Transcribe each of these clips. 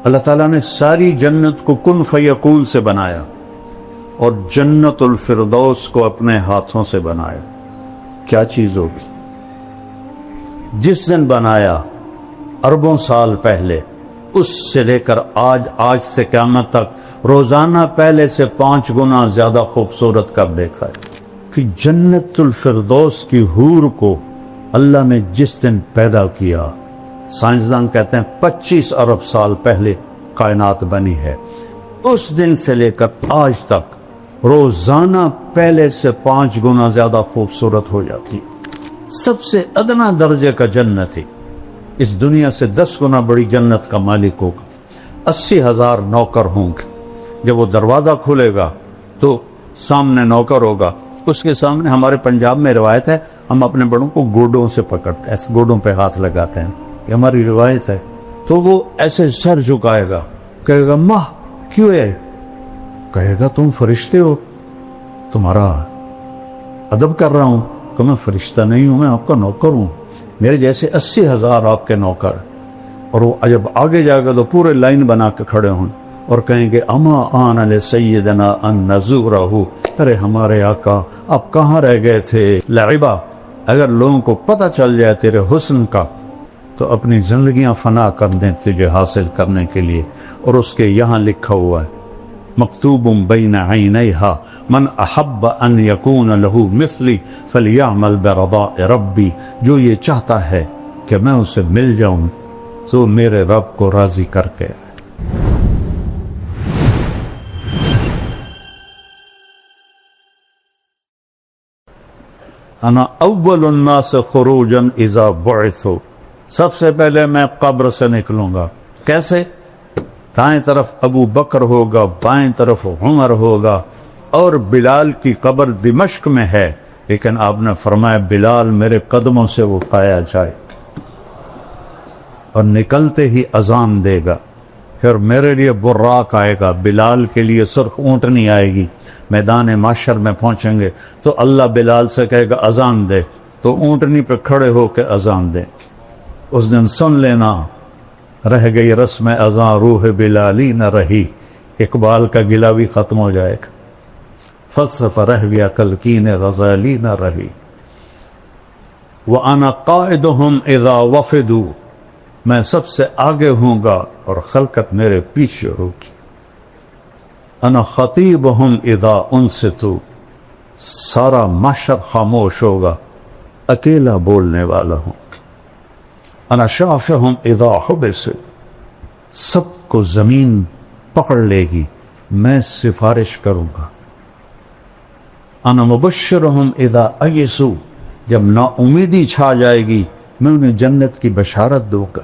اللہ تعالیٰ نے ساری جنت کو کن فیکون سے بنایا اور جنت الفردوس کو اپنے ہاتھوں سے بنایا. کیا چیز ہوگی؟ جس دن بنایا اربوں سال پہلے، اس سے لے کر آج سے قیامت تک روزانہ پہلے سے 5 گنا زیادہ خوبصورت کر دیکھا ہے. کہ جنت الفردوس کی حور کو اللہ نے جس دن پیدا کیا، سائنسدان کہتے ہیں 25 ارب سال پہلے کائنات بنی ہے، اس دن سے لے کر آج تک روزانہ پہلے سے 5 گنا زیادہ خوبصورت ہو جاتی. سب سے ادنا درجے کا جنت ہے، اس دنیا سے 10 گنا بڑی جنت کا مالک ہوگا. 80,000 نوکر ہوں گے. جب وہ دروازہ کھلے گا تو سامنے نوکر ہوگا، اس کے سامنے ہمارے پنجاب میں روایت ہے، ہم اپنے بڑوں کو گوڈوں سے پکڑتے ہیں، ایسے گوڈوں پہ ہاتھ لگاتے ہیں، یہ ہماری روایت ہے. تو وہ ایسے سر جھکائے گا، کہے گا ماں کیوں ہے؟ کہے گا تم فرشتے ہو، تمہارا ادب کر رہا ہوں. کہ میں فرشتہ نہیں ہوں، میں آپ کا نوکر ہوں، میرے جیسے 80,000 آپ کے نوکر. اور وہ جب آگے جائے گا تو پورے لائن بنا کے کھڑے ہوں اور کہیں گے اما آن لسیدنا ان نزورہ، ارے ہمارے آقا آپ کہاں رہ گئے تھے؟ لعبہ. اگر لوگوں کو پتہ چل جائے تیرے حسن کا تو اپنی زندگیاں فنا کر دیں تجھے حاصل کرنے کے لیے. اور اس کے یہاں لکھا ہوا ہے مکتوب بین عینیہا من احب ان یکون لہ مثلی فلیعمل برضاء ربی، جو یہ چاہتا ہے کہ میں اسے مل جاؤں تو میرے رب کو راضی کر کے. انا اول الناس خروجا اذا بعثوا، سب سے پہلے میں قبر سے نکلوں گا. کیسے؟ دائیں طرف ابو بکر ہوگا، بائیں طرف عمر ہوگا، اور بلال کی قبر دمشق میں ہے، لیکن آپ نے فرمایا بلال میرے قدموں سے اٹھایا جائے. اور نکلتے ہی اذان دے گا. پھر میرے لیے براق آئے گا، بلال کے لیے سرخ اونٹنی آئے گی. میدان معشر میں پہنچیں گے تو اللہ بلال سے کہے گا اذان دے، تو اونٹنی پہ کھڑے ہو کے اذان دے. اس دن سن لینا رہ گئی رسم اذان روح بلالی نہ رہی، اقبال کا گلہ بھی ختم ہو جائے گا. فلسفہ رہ گیا تلقین غزالی نہ رہی. وَأَنَا قَائِدُهُمْ إِذَا وَفِدُوا، میں سب سے آگے ہوں گا اور خلقت میرے پیچھے ہوگی. انا خطیبہم اذا انصتوا، سارا محشر خاموش ہوگا، اکیلا بولنے والا ہوں. انا شافہم اذا حبسوا، سب کو زمین پکڑ لے گی، میں سفارش کروں گا. انا مبشرہم اذا ایسوا، جب نا امیدی چھا جائے گی میں انہیں جنت کی بشارت دوں گا.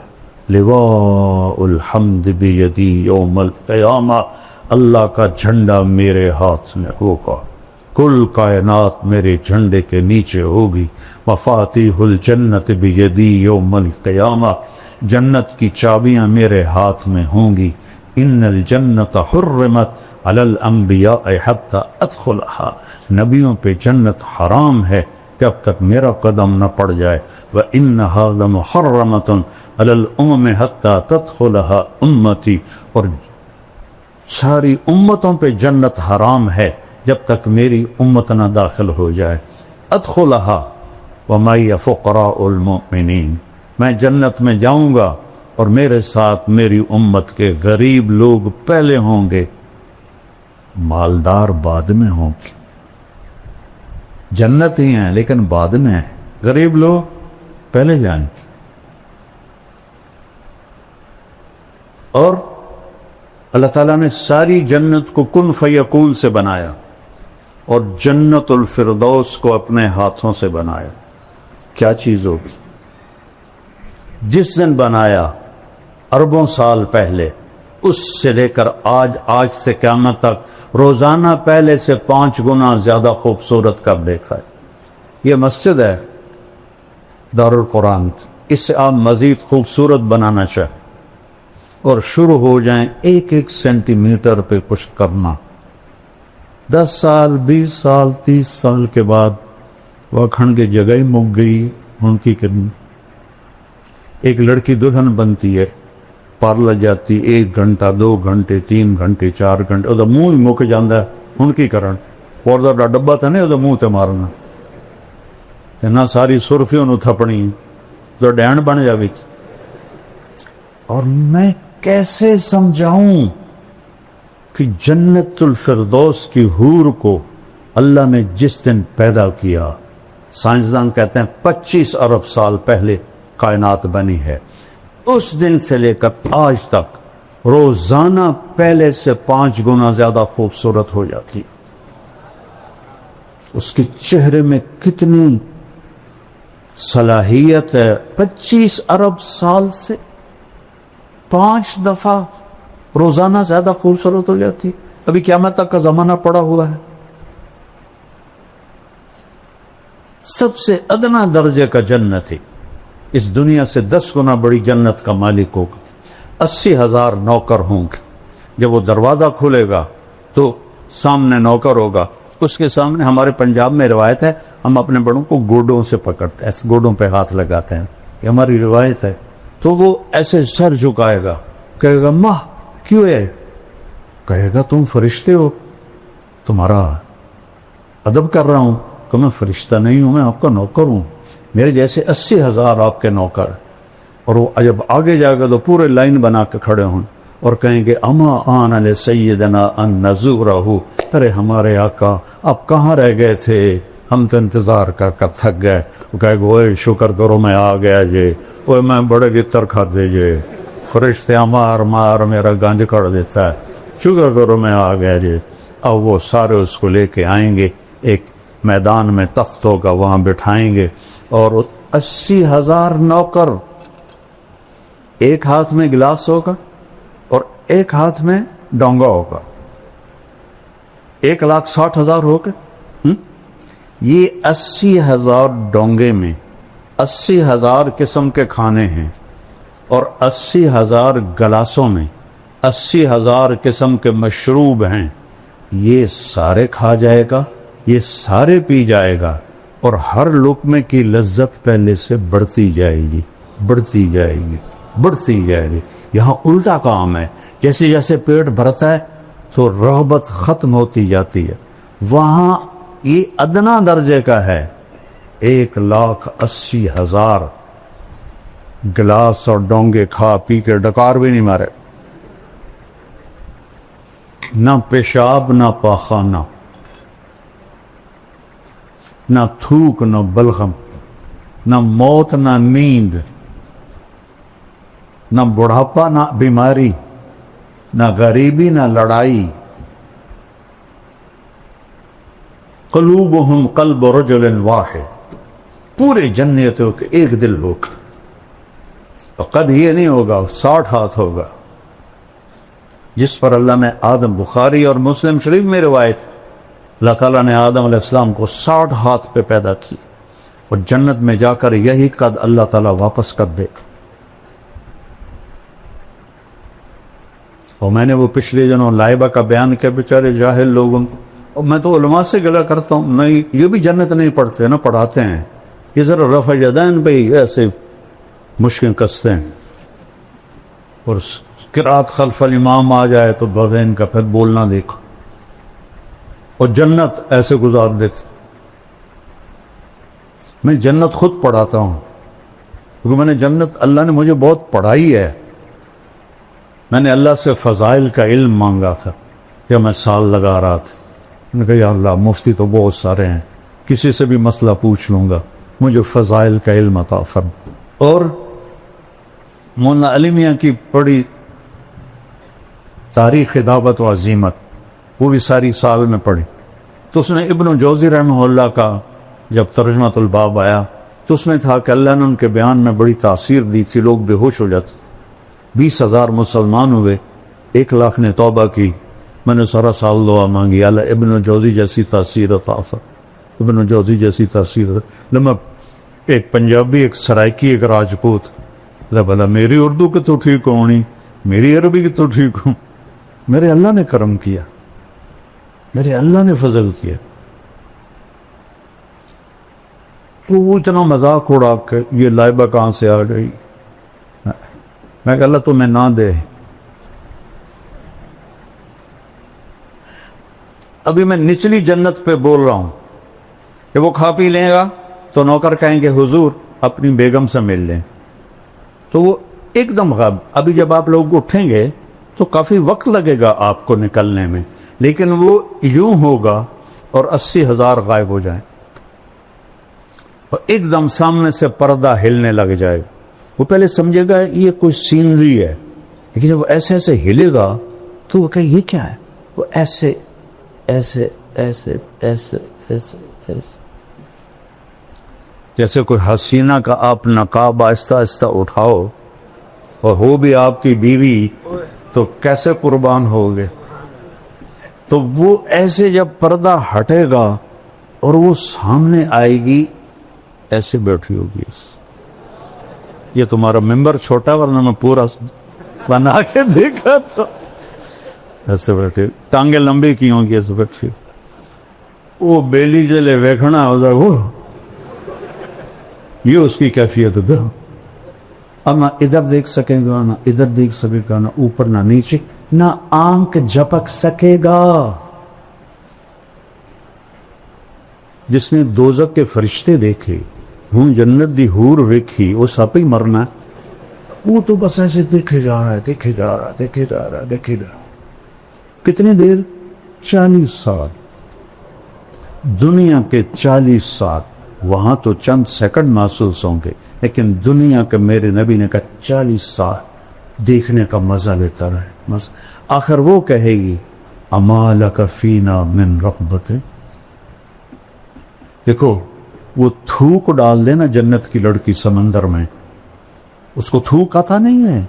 لواء الحمد بیدی یوم القیامہ، اللہ کا جھنڈا میرے ہاتھ میں ہوگا، کل کائنات میرے جھنڈے کے نیچے ہوگی. مفاتیح الجنت بیدی یوم القیامہ، جنت کی چابیاں میرے ہاتھ میں ہوں گی. ان الجنت حرمت علی الانبیاء حتی ادخلہا، نبیوں پہ جنت حرام ہے جب تک میرا قدم نہ پڑ جائے. وَإِنَّهَا لَمُحَرَّمَةٌ عَلَى الْأُمَمِ حَتَّى تَدْخُلَهَا أُمَّتِي، اور ساری امتوں پہ جنت حرام ہے جب تک میری امت نہ داخل ہو جائے. ادخلها وَمَعِيَ فُقَرَاءُ الْمُؤْمِنِينَ، میں جنت میں جاؤں گا اور میرے ساتھ میری امت کے غریب لوگ پہلے ہوں گے، مالدار بعد میں ہوں گے. جنت ہی ہیں لیکن بعد میں ہیں، غریب لوگ پہلے جائیں گے. اور اللہ تعالیٰ نے ساری جنت کو کن فیکون سے بنایا اور جنت الفردوس کو اپنے ہاتھوں سے بنایا. کیا چیز ہوگی؟ جس دن بنایا اربوں سال پہلے، اس سے لے کر آج سے قیامت تک روزانہ پہلے سے 5 گنا زیادہ خوبصورت کر دیکھا ہے. یہ مسجد ہے دارالقرآن، اس سے آپ مزید خوبصورت بنانا چاہیں اور شروع ہو جائیں 1 سینٹی میٹر پہ کچھ کرنا. 10 سال 20 سال 30 سال کے بعد وہ کھنڈ کی جگہ ہی مک گئی. ان کی ایک لڑکی دلہن بنتی ہے پر لگ جاتی 1 گھنٹہ 2 گھنٹے 3 گھنٹے 4 گھنٹے وہ منہ ہی مک جاندہ ہے ہن کی کرن اور دا ڈبا تھا نہیں وہ منہ تے مارنا تے نہ ساری سرفی انہوں تھپنی تو ڈین بن جاوی اور میں کیسے سمجھاؤں کہ جنت الفردوس کی حور کو اللہ نے جس دن پیدا کیا سائنسدان کہتے ہیں 25 ارب سال پہلے کائنات بنی ہے اس دن سے لے کر آج تک روزانہ پہلے سے 5 گنا زیادہ خوبصورت ہو جاتی اس کے چہرے میں کتنی صلاحیت ہے 25 ارب سال سے 5 دفعہ روزانہ زیادہ خوبصورت ہو جاتی ابھی قیامت تک کا زمانہ پڑا ہوا ہے سب سے ادنا درجے کا جنت ہے اس دنیا سے 10 گنا بڑی جنت کا مالک ہوگا 80,000 نوکر ہوں گے جب وہ دروازہ کھولے گا تو سامنے نوکر ہوگا اس کے سامنے ہمارے پنجاب میں روایت ہے ہم اپنے بڑوں کو گوڈوں سے پکڑتے ہیں ایسے گوڈوں پہ ہاتھ لگاتے ہیں یہ ہماری روایت ہے تو وہ ایسے سر جھکائے گا کہے گا ماں کیوں ہے کہے گا تم فرشتے ہو تمہارا ادب کر رہا ہوں کہ میں فرشتہ نہیں ہوں میں آپ کا نوکر ہوں میرے جیسے 80,000 آپ کے نوکر اور وہ جب آگے جائے گا تو پورے لائن بنا کے کھڑے ہوں اور کہیں گے اما آن علی سیدنا ان نزورہ ارے ہمارے آقا آپ کہاں رہ گئے تھے ہم تو انتظار کر کر تھک گئے وہ کہے گا اوے شکر کرو میں آ گیا جے اوے میں بڑے گتر کھا دے جے فرشتے مار مار میرا گنج کر دیتا ہے شکر کرو میں آ گیا جے اب وہ سارے اس کو لے کے آئیں گے ایک میدان میں تخت ہوگا وہاں بٹھائیں گے اور 80,000 نوکر ایک ہاتھ میں گلاس ہوگا اور ایک ہاتھ میں ڈونگا ہوگا 1,60,000 ہوگا یہ 80,000 ڈونگے میں 80,000 قسم کے کھانے ہیں اور 80,000 گلاسوں میں 80,000 قسم کے مشروب ہیں یہ سارے کھا جائے گا یہ سارے پی جائے گا اور ہر لقمے کی لذت پہلے سے بڑھتی جائے گی بڑھتی جائے گی بڑھتی جائے گی یہاں الٹا کام ہے جیسے جیسے پیٹ بھرتا ہے تو رغبت ختم ہوتی جاتی ہے وہاں یہ ادنا درجے کا ہے 1,80,000 گلاس اور ڈونگے کھا پی کے ڈکار بھی نہیں مارے نہ پیشاب نہ پاخانہ نہ تھوک نہ بلغم نہ موت نہ نیند نہ بڑھاپا نہ بیماری نہ غریبی نہ لڑائی قلوبہم قلب رجل واحد پورے جنتوں کے ایک دل ہوگا اور قد یہ نہیں ہوگا 60 ہاتھ ہوگا جس پر اللہ نے آدم بخاری اور مسلم شریف میں روایت اللہ تعالیٰ نے آدم علیہ السلام کو 60 ہاتھ پہ پیدا کی اور جنت میں جا کر یہی قد اللہ تعالیٰ واپس کر دے اور میں نے وہ پچھلے دنوں لائبہ کا بیان کیا بیچارے جاہل لوگوں کو اور میں تو علماء سے گلہ کرتا ہوں نہیں یہ بھی جنت نہیں پڑھتے نہ پڑھاتے ہیں یہ ذرا رفع یدین پہ ایسے مشکل کستے ہیں اور قرات خلف الامام آ جائے تو بغین کا پھر بولنا دیکھو اور جنت ایسے گزار دیتے میں جنت خود پڑھاتا ہوں کیونکہ میں نے جنت اللہ نے مجھے بہت پڑھائی ہے میں نے اللہ سے فضائل کا علم مانگا تھا کہ میں سال لگا رہا تھا میں نے کہا یا اللہ مفتی تو بہت سارے ہیں کسی سے بھی مسئلہ پوچھ لوں گا مجھے فضائل کا علم عطا فرما اور مولانا علی میاں کی پڑھی تاریخ دعوت و عظیمت وہ بھی ساری سال میں پڑھی تو اس نے ابن جوزی رحمہ اللہ کا جب ترجمۃ الباب آیا تو اس میں تھا کہ اللہ نے ان کے بیان میں بڑی تاثیر دی تھی لوگ بے ہوش ہو جاتے 20,000 مسلمان ہوئے 1,00,000 نے توبہ کی میں نے سارا سال دعا مانگی اللہ ابن جوزی جیسی تاثیر عطا فرما ابن جوزی جیسی تاثیر لما ایک پنجابی ایک سرائکی ایک راجپوت بلا میری اردو کی تو ٹھیک ہونی میری عربی کی تو ٹھیک ہوں میرے اللہ نے کرم کیا میرے اللہ نے فضل کیا تو وہ اتنا مذاق اڑا کہ یہ لائبہ کہاں سے آ گئی میں کہ اللہ تمہیں نہ دے. ابھی میں نچلی جنت پہ بول رہا ہوں کہ وہ کھا پی لے گا تو نوکر کہیں گے حضور اپنی بیگم سے مل لیں, تو وہ ایک دم غائب. ابھی جب آپ لوگ اٹھیں گے تو کافی وقت لگے گا آپ کو نکلنے میں, لیکن وہ یوں ہوگا اور 80,000 غائب ہو جائیں اور ایک دم سامنے سے پردہ ہلنے لگ جائے گا. وہ پہلے سمجھے گا یہ کوئی سینری ہے, لیکن جب وہ ایسے ایسے ہلے گا تو وہ کہے یہ کیا ہے, وہ ایسے ایسے ایسے ایسے ایسے ایسے جیسے کوئی حسینہ کا آپ نقاب آہستہ آہستہ اٹھاؤ اور ہو بھی آپ کی بیوی تو کیسے قربان ہوگے. تو وہ ایسے جب پردہ ہٹے گا اور وہ سامنے آئے گی ایسے بیٹھی ہوگی. یہ تمہارا ممبر چھوٹا ورنہ میں پورا بنا کے دیکھا تو ایسے بیٹھے, ٹانگیں لمبی کی ہوں گی ایسے بیٹھی. وہ بیلی جلے ویکھنا ہو جائے, وہ یہ اس کی کیفیت ہے. اب نہ ادھر دیکھ سکے گا نہ ادھر دیکھ سکے گا, نہ اوپر نہ نیچے, نہ آنکھ جھپک سکے گا. جس نے دوزخ کے فرشتے دیکھے, ہوں جنت دی حور ویکھی, وہ سب ہی مرنا, وہ تو بس ایسے دیکھے جا رہا ہے, دیکھے جا رہا ہے, دیکھے جا رہا ہے, دیکھے جا رہا ہے. کتنی دیر؟ 40 سال. دنیا کے 40 سال. وہاں تو چند سیکنڈ محسوس ہوں گے, لیکن دنیا کے میرے نبی نے کہا 40 سال دیکھنے کا مزہ لیتا رہے. آخر وہ کہے گی اما لک فینا من رغبت. دیکھو وہ تھوک ڈال دے نا جنت کی لڑکی سمندر میں, اس کو تھوک آتا نہیں ہے,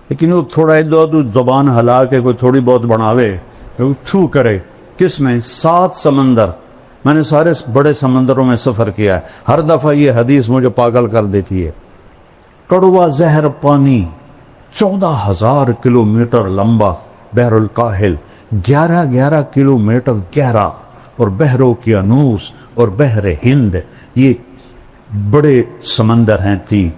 لیکن وہ تھوڑا ادھر زبان ہلا کے کوئی تھوڑی بہت بناوے, تھو کرے. کس میں؟ 7 سمندر. میں نے سارے بڑے سمندروں میں سفر کیا ہے, ہر دفعہ یہ حدیث مجھے پاگل کر دیتی ہے. کڑوا زہر پانی 14,000 کلومیٹر لمبا بحر الکاہل, 11 کلومیٹر گہرا, اور بحر اوقیانوس اور بحر ہند, یہ بڑے سمندر ہیں 3.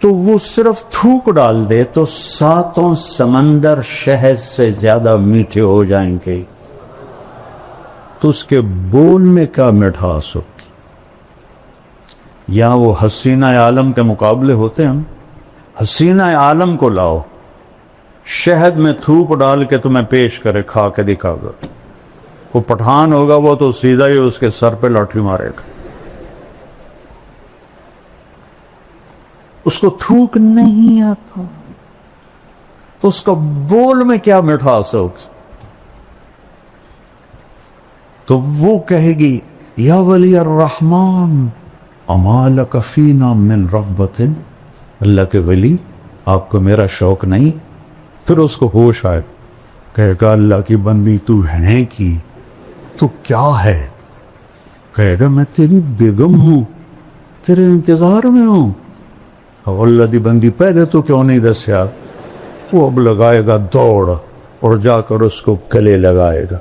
تو وہ صرف تھوک ڈال دے تو 7 سمندر شہد سے زیادہ میٹھے ہو جائیں گے. تو اس کے بول میں کیا مٹھاس ہوگی. یا وہ حسینہ عالم کے مقابلے ہوتے ہیں. حسینہ عالم کو لاؤ, شہد میں تھوک ڈال کے تمہیں پیش کرے, کھا کے دکھا گا. وہ پٹھان ہوگا, وہ تو سیدھا ہی اس کے سر پہ لاٹھی مارے گا. اس کو تھوک نہیں آتا تو اس کا بول میں کیا مٹھاس ہوگی. تو وہ کہے گی یا ولی الرحمن اما لک فینا من رغبت. اللہ کے ولی آپ کو میرا شوق نہیں. پھر اس کو ہوش آئے, کہے گا اللہ کی بندی تو ہے کی, تو کیا ہے؟ کہے گا میں تیری بیگم ہوں, تیرے انتظار میں ہوں. اللہ دی بندی پہلے تو کیوں نہیں دسیا؟ وہ اب لگائے گا دوڑ اور جا کر اس کو گلے لگائے گا.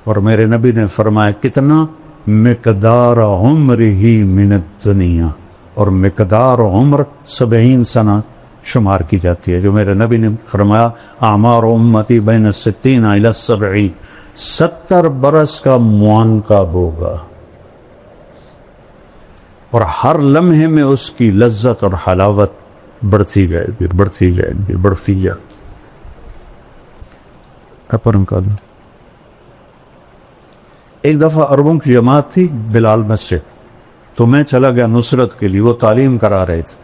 اور میرے نبی نے فرمایا کتنا؟ مقدار عمر ہی من الدنیا, اور مقدار عمر 70 سنہ شمار کی جاتی ہے. جو میرے نبی نے فرمایا اعمار امتی بین 60 الی 70, 70 برس کا معانقہ ہوگا, اور ہر لمحے میں اس کی لذت اور حلاوت بڑھتی جائے گی, بڑھتی جائے گی, بڑھتی جائے. اپرم کالو ایک دفعہ عربوں کی جماعت تھی بلال مسجد, تو میں چلا گیا نصرت کے لیے. وہ تعلیم کرا رہے تھے,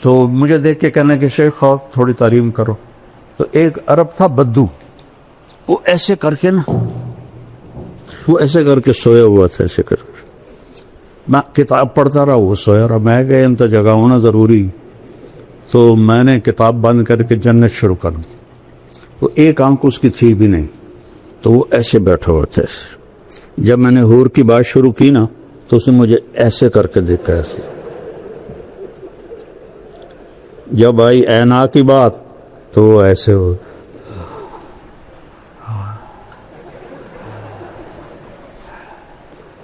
تو مجھے دیکھ کے کہنے کہ شیخ تھوڑی تعلیم کرو. تو ایک عرب تھا بدو, وہ ایسے کر کے نا, وہ ایسے کر کے سویا ہوا تھا, ایسے کر کے. میں کتاب پڑھتا رہا, وہ سویا رہا. میں کہ ان تو جگہ ہونا ضروری, تو میں نے کتاب بند کر کے جنت شروع کر دی. تو ایک آنکھ اس کی تھی بھی نہیں, تو وہ ایسے بیٹھا ہوا تھا. جب میں نے حور کی بات شروع کی نا, تو اس نے مجھے ایسے کر کے دیکھا, ایسے. جب آئی اینا کی بات تو وہ ایسے ہو.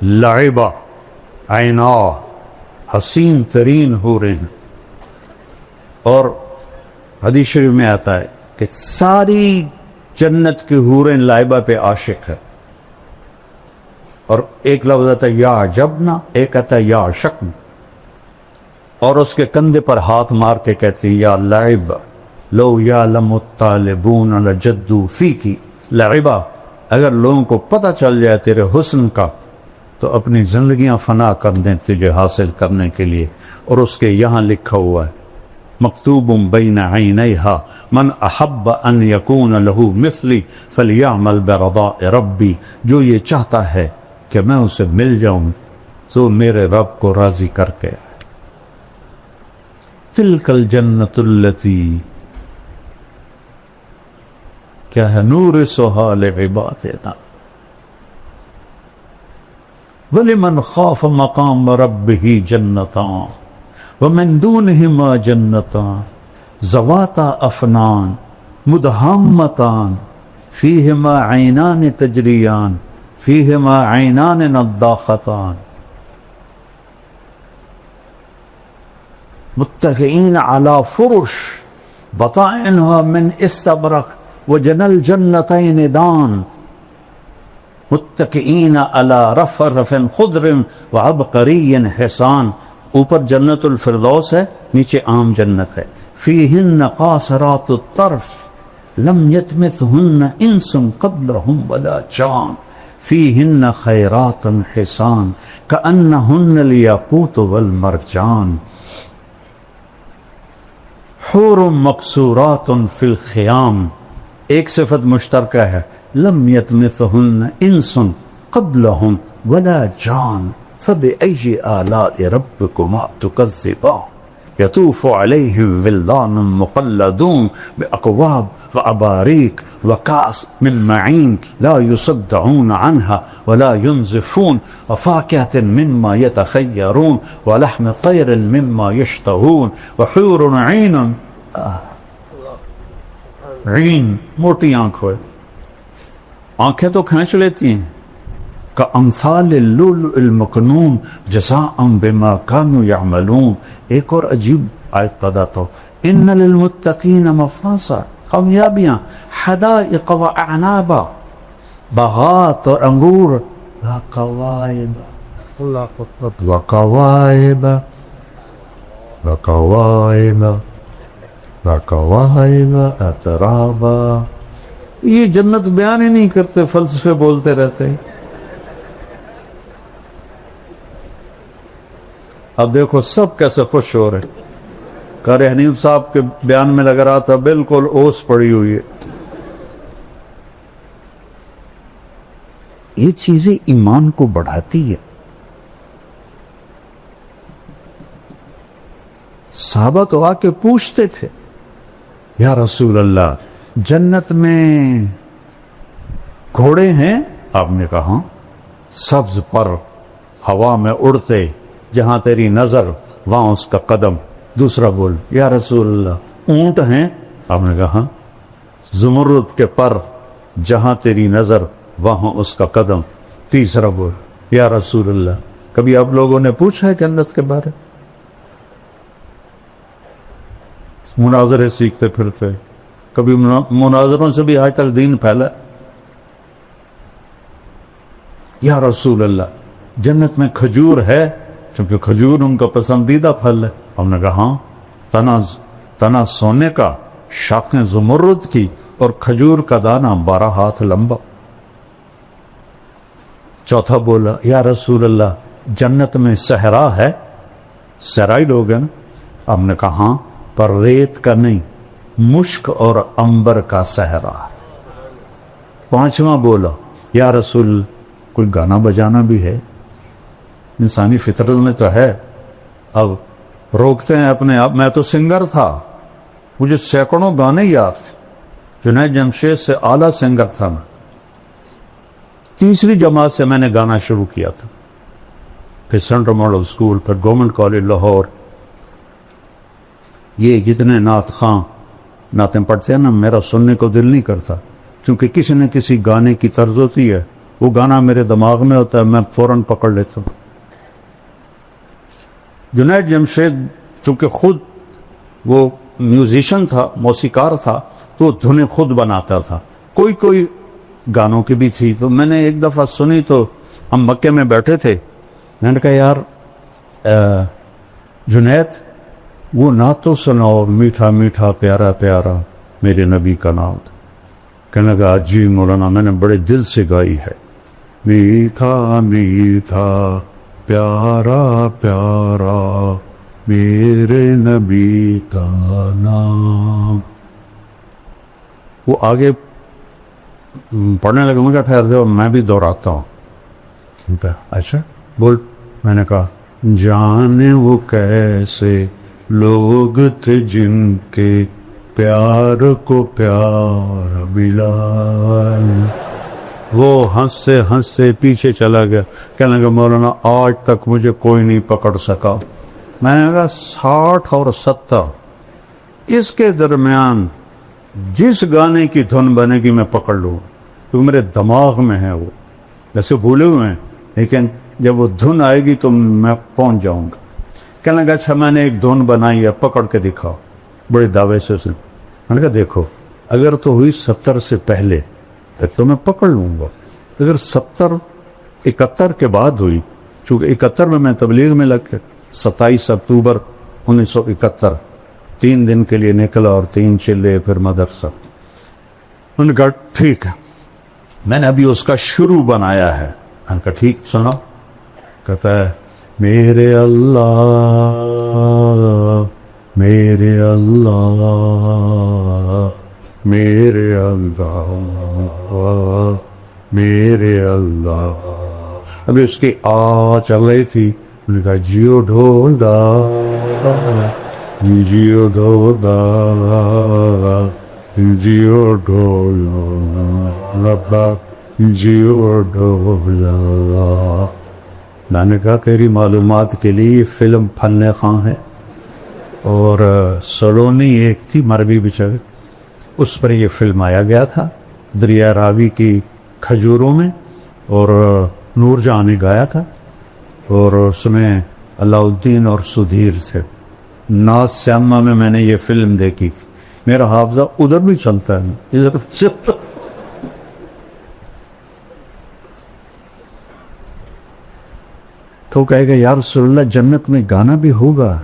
لعبہ عینا, حسین ترین ہو رہے ہیں. اور حدیث شریف میں آتا ہے کہ ساری جنت کی حوریں لائبہ پہ عاشق ہے، اور ایک لفظ آتا ہے یا عجبنا، ایک آتا ہے یا عشقنا، اور اس کے کندھے پر ہاتھ مار کے کہتی یا لعب لو یعلم الطالبون لجدوا فیکی لعبا، اگر لوگوں کو پتہ چل جائے تیرے حسن کا تو اپنی زندگیاں فنا کر دیں تجھے حاصل کرنے کے لیے۔ اور اس کے یہاں لکھا ہوا ہے مکتوب بین عینیہا من احب ان یکون لہو مثلی فلیعمل برضاء ربی، جو یہ چاہتا ہے کہ میں اسے مل جاؤں تو میرے رب کو راضی کر کے۔ تلک الجنت التی، کیا ہے، نورثھا لعبادنا وَلِمَنْ خَافَ مَقَامَ رَبِّهِ جَنَّتَانِ وَمِن دُونِهِمَا جَنَّتَانِ ذَوَاتَا أَفْنَانٍ مُدْهَامَّتَانِ فِيهِمَا عَيْنَانِ تَجْرِيَانِ فِيهِمَا عَيْنَانِ نَضَّاخَتَانِ مُتَّكِئِينَ عَلَى فُرُشٍ بَطَائِنُهَا مِنْ إِسْتَبْرَقٍ وَجَنَى الْجَنَّتَيْنِ دَانٍ متکئین علی رفرف خضر وعبقری حسان، اوپر جنت الفردوس ہے، نیچے عام جنت ہے۔ فیہن قاصرات الطرف لم یطمثہن انس قبلہم ولا جان فیہن خیرات حسان کأنہن الیاقوت والمرجان حور مقصورات فی الخیام، ایک صفت مشترکہ ہے، لم یطمثہن انس قبلہم ولا جان فبأی آلاء ربکما تکذبان یطوف علیہم ولدان مخلدون بأکواب وأباریک وکأس من معین لا یصدعون عنہا ولا ینزفون وفاکہة مما یتخیرون ولحم طیر مما یشتہون وحور عین، عین موٹی آنکھ ہوئے، آنکھیں تو کھینچ لیتی ہیں، کأمثال اللؤلؤ المکنون جزاء بما كانوا يعملون۔ ایک اور عجیب آیت پیدا تو ان للمتقین مفازا، کامیابیاں، حدائق و اعنابا، باغات اور انگور، وکواعب وکواعب وکواعب وکواعب اترابا۔ یہ جنت بیان ہی نہیں کرتے، فلسفے بولتے رہتے۔ اب دیکھو سب کیسے خوش ہو رہے، قاری حنیف صاحب کے بیان میں لگ رہا تھا بالکل اوس پڑی ہوئی ہے۔ یہ چیزیں ایمان کو بڑھاتی ہے۔ صحابہ تو آ کے پوچھتے تھے یا رسول اللہ جنت میں گھوڑے ہیں؟ آپ نے کہا سبز پر ہوا میں اڑتے، جہاں تیری نظر وہاں اس کا قدم۔ دوسرا بول یا رسول اللہ اونٹ ہیں؟ آپ نے کہا زمرد کے پر، جہاں تیری نظر وہاں اس کا قدم۔ تیسرا بول یا رسول اللہ کبھی آپ لوگوں نے پوچھا ہے جنت کے بارے؟ مناظرے سیکھتے پھرتے، کبھی مناظروں سے بھی آج تک دین پھیلا۔ یا رسول اللہ جنت میں کھجور ہے؟ چونکہ کھجور ان کا پسندیدہ پھل ہے۔ ہم نے کہا ہاں، تنا سونے کا، شاخیں زمرد کی، اور کھجور کا دانہ 12 ہاتھ لمبا۔ چوتھا بولا یا رسول اللہ جنت میں صحرا ہے؟ صحرائی لوگ ہیں۔ ہم نے کہا ہاں، پر ریت کا نہیں، مشک اور عنبر کا صحرا۔ پانچواں بولا یا رسول کوئی گانا بجانا بھی ہے؟ انسانی فطرت میں تو ہے۔ اب روکتے ہیں اپنے آپ، میں تو سنگر تھا، مجھے سینکڑوں گانے یاد تھے، جنید جمشید سے اعلیٰ سنگر تھا میں۔ تیسری جماعت سے میں نے گانا شروع کیا تھا، پھر سینٹرل ماڈل اسکول، پھر گورنمنٹ کالج لاہور۔ یہ جتنے نعت خواں نعتیں پڑھتے ہیں نا، میرا سننے کو دل نہیں کرتا، چونکہ کسی نہ کسی گانے کی طرز ہوتی ہے، وہ گانا میرے دماغ میں ہوتا ہے، میں فوراً پکڑ لیتا ہوں۔ جنید جمشید چونکہ خود وہ میوزیشین تھا، موسیقار تھا، تو وہ دھنیں خود بناتا تھا، کوئی گانوں کی بھی تھی. تو میں نے ایک دفعہ سنی تو ہم مکے میں بیٹھے تھے، میں نے کہا یار جنید وہ نعت تو سناؤ، میٹھا میٹھا پیارا پیارا میرے نبی کا نام. کہنے لگا جی مولانا میں نے بڑے دل سے گائی ہے، میٹھا میٹھا پیارا پیارا میرے نبی کا نام. وہ آگے پڑھنے لگے، مجھے ٹھہر دو میں بھی دہراتا ہوں. اچھا بول. میں نے کہا جانے وہ کیسے لوگ تھے جن کے پیار کو پیار ملا. وہ ہنسے ہنسے پیچھے چلا گیا، کہنے لگا مولانا آج تک مجھے کوئی نہیں پکڑ سکا. میں نے کہا 60 اور 70 اس کے درمیان جس گانے کی دھن بنے گی میں پکڑ لوں، کیونکہ میرے دماغ میں ہے، وہ ویسے بھولے ہوئے ہیں لیکن جب وہ دھن آئے گی تو میں پہنچ جاؤں گا. کہنے لگا اچھا میں نے ایک دھن بنائی ہے، پکڑ کے دکھاؤ. بڑے دعوے سے اسے میں نے کہا دیکھو اگر تو ہوئی 70 سے پہلے تک تو میں پکڑ لوں گا، اگر 70 71 کے بعد ہوئی، چونکہ 71 میں تبلیغ میں لگ کے 27 اکتوبر 1971 3 دن کے لیے نکلا اور 3 چلے پھر مدرسہ. انہوں نے کہا ٹھیک ہے میں نے ابھی اس کا شروع بنایا ہے. میں نے کہا ٹھیک سنا. کہتا ہے میرے اللہ میرے اللہ میرے اللہ میرے اللہ. ابھی اس کی چل رہی تھی. انہوں نے کہا جیو ڈھونڈا جیو ڈھونڈا جیو ڈھونڈا جیو ڈھونڈا. میں نے کہا تیری معلومات کے لیے یہ فلم فن خاں ہے، اور سلونی ایک تھی مربی بیچارے، اس پر یہ فلم آیا گیا تھا دریا راوی کی کھجوروں میں، اور نور جہاں نے گایا تھا، اور اس میں علاء الدین اور سدھیر تھے. ناز سیما میں نے یہ فلم دیکھی تھی. میرا حافظہ ادھر بھی چلتا ہے ادھر چلتا. تو کہے گا یا رسول اللہ جنت میں گانا بھی ہوگا.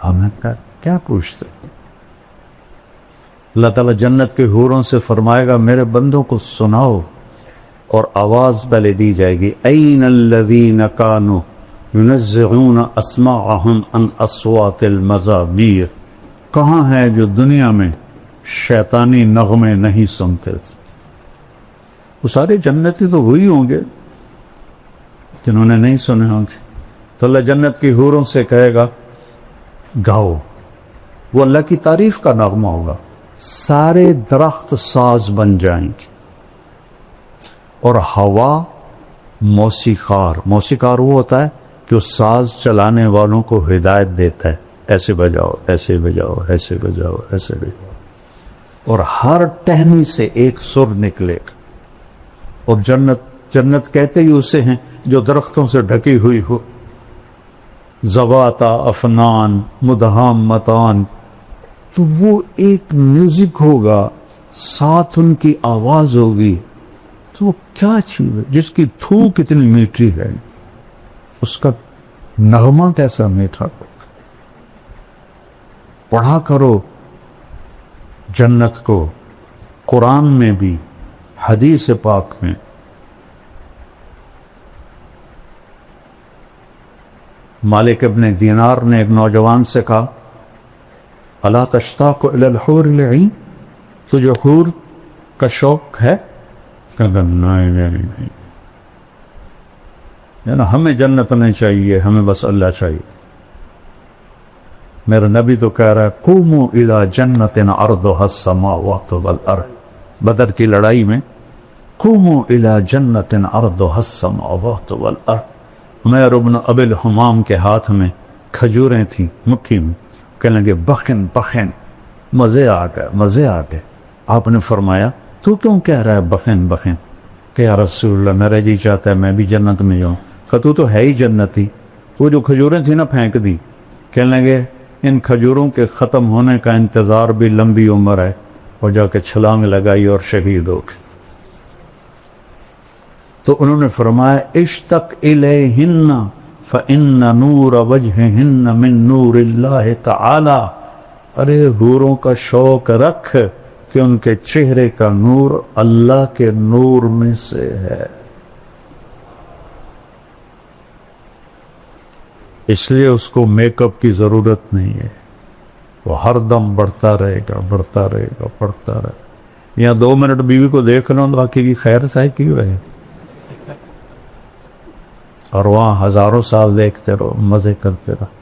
ہمیں کہا کیا پوچھتے. اللہ تعالیٰ جنت کے حوروں سے فرمائے گا میرے بندوں کو سناؤ، اور آواز پہلے دی جائے گی این الذین کانوا ینزعون اسماعهم عن اصوات المزامیر. کہاں ہے جو دنیا میں شیطانی نغمے نہیں سنتے تھے. وہ سارے جنتی تو وہی ہوں گے جنہوں نے نہیں سنے ہوں گے. تو اللہ جنت کی حوروں سے کہے گا گاؤ. وہ اللہ کی تعریف کا نغمہ ہوگا. سارے درخت ساز بن جائیں گے، اور ہوا موسیقار. موسیقار وہ ہوتا ہے جو ساز چلانے والوں کو ہدایت دیتا ہے، ایسے بجاؤ ایسے بجاؤ ایسے بجاؤ ایسے بجاؤ، اور ہر ٹہنی سے ایک سر نکلے گا. اور جنت کہتے ہی اسے ہیں جو درختوں سے ڈھکی ہوئی ہو. زواتا افنان مدہامتان. تو وہ ایک میوزک ہوگا، ساتھ ان کی آواز ہوگی. تو وہ کیا چیز ہے جس کی تھوک اتنی میٹھی ہے، اس کا نغمہ کیسا میٹھا. پڑھا کرو جنت کو، قرآن میں بھی حدیث پاک میں. مالک ابن دینار نے ایک نوجوان سے کہا الا تشتاق الی الحور العین، تجھے حور کا شوق ہے؟ کہا نہیں. یعنی ہمیں جنت نہیں چاہیے، ہمیں بس اللہ چاہیے. میرا نبی تو کہہ رہا ہے قوموا الی جنت عرضها السماوات والارض. بدر کی لڑائی میں قوموا الی جنت عرضها السماوات والارض. عمیر ابن ابی الحمام کے ہاتھ میں کھجوریں تھیں مکھی میں. کہنے لگے بخن بخن. مزے آ گئے مزے آ گئے. آپ نے فرمایا تو کیوں کہہ رہا ہے بخن بخن؟ کہ یا رسول اللہ میرا جی چاہتا ہے میں بھی جنت میں جاؤں. کہ تو ہے ہی جنتی. وہ جو کھجوریں تھیں نا پھینک دی. کہنے لگے ان کھجوروں کے ختم ہونے کا انتظار بھی لمبی عمر ہے، اور جا کے چھلانگ لگائی اور شہید ہو گئے۔ تو انہوں نے فرمایا اشتق الیہن فإن نور وجہہن من نور اللہ تعالی، ارے حوروں کا شوق رکھ کہ ان کے چہرے کا نور اللہ کے نور میں سے ہے، اس لیے اس کو میک اپ کی ضرورت نہیں ہے، وہ ہر دم بڑھتا رہے گا بڑھتا رہے گا بڑھتا رہے گا۔ یہاں 2 منٹ بیوی کو دیکھ لو تو باقی کی خیر سائے کی رہے، اور وہاں ہزاروں سال دیکھتے رہو، مزے کرتے رہو۔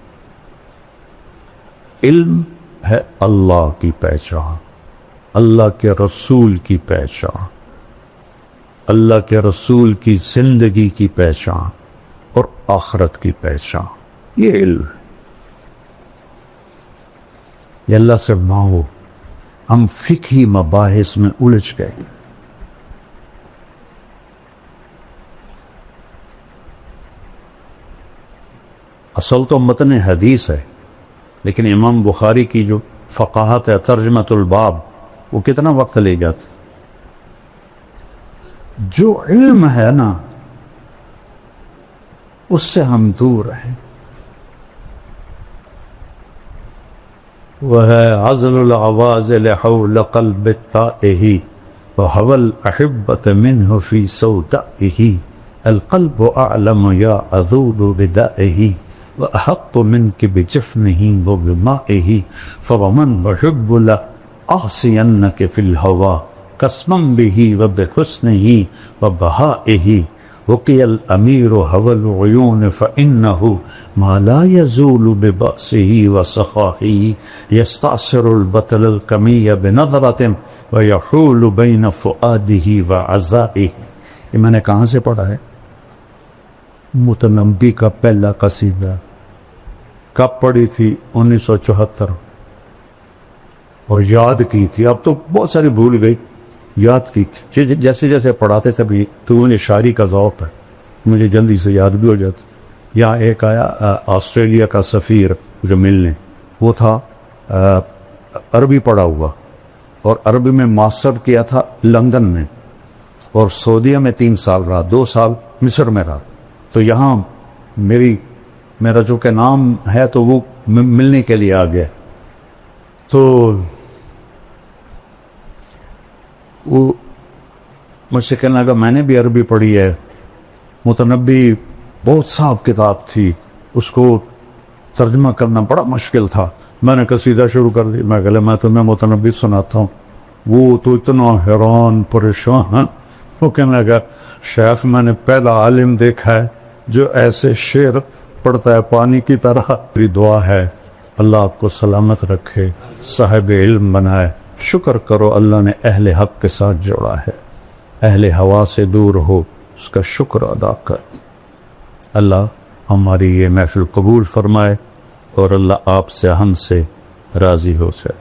علم ہے اللہ کی پہچان، اللہ کے رسول کی پہچان، اللہ کے رسول کی زندگی کی پہچان اور آخرت کی پہچان، یہ علم ہے۔ یہ اللہ سے مانگو۔ ہم فقہی مباحث میں الجھ گئے، اصل تو متن حدیث ہے، لیکن امام بخاری کی جو فقاہت ہے، ترجمۃ الباب، وہ کتنا وقت لے جاتا۔ جو علم ہے نا اس سے ہم دور ہیں، وہ ہے عزل العوازل حول قلب التائہ وحو الأحبة منه في سودائه، القلب أعلم يا أذول بدائه وأحط منك بجفنه وبمائه، فومن وحب لأعصينك في الهوى قسما به وبحسنه وبهائه، وقي الأمير هوى العيون فإنه ما لا يزول ببأسه وسخائه، يستعصر البطل الكمي بنظرة ويحول بين فؤاده وعزائه۔ یہ میں نے کہاں سے پڑھا ہے؟ متنبی کا پہلا قصیدہ، کب پڑھی تھی؟ 1974، اور یاد کی تھی، اب تو بہت ساری بھول گئی، یاد کی تھی، جیسے جیسے پڑھاتے تھے بھی تو مجھے شاعری کا ذوق ہے، مجھے جلدی سے یاد بھی ہو جاتا۔ یہاں ایک آیا آسٹریلیا کا سفیر جو ملنے، وہ تھا عربی پڑھا ہوا، اور عربی میں ماسٹر کیا تھا لندن میں، اور سعودیہ میں 3 سال رہا، 2 سال مصر میں رہا۔ تو یہاں میرا جو کہ نام ہے تو وہ ملنے کے لیے آ گیا، تو وہ مجھ سے کہنے لگا میں نے بھی عربی پڑھی ہے، متنبی بہت صاحب کتاب تھی، اس کو ترجمہ کرنا بڑا مشکل تھا۔ میں نے قصیدہ شروع کر دی، میں کہا میں تمہیں متنبی سناتا ہوں۔ وہ تو اتنا حیران پریشان، وہ کہنے لگا شیخ میں نے پہلا عالم دیکھا ہے جو ایسے شعر پڑھتا ہے پانی کی طرح۔ میری دعا ہے اللہ آپ کو سلامت رکھے، صاحب علم بنائے۔ شکر کرو اللہ نے اہل حق کے ساتھ جوڑا ہے، اہل ہوا سے دور ہو اس کا شکر ادا کر۔ اللہ ہماری یہ محفل قبول فرمائے، اور اللہ آپ سے ہم سے راضی ہو جائے۔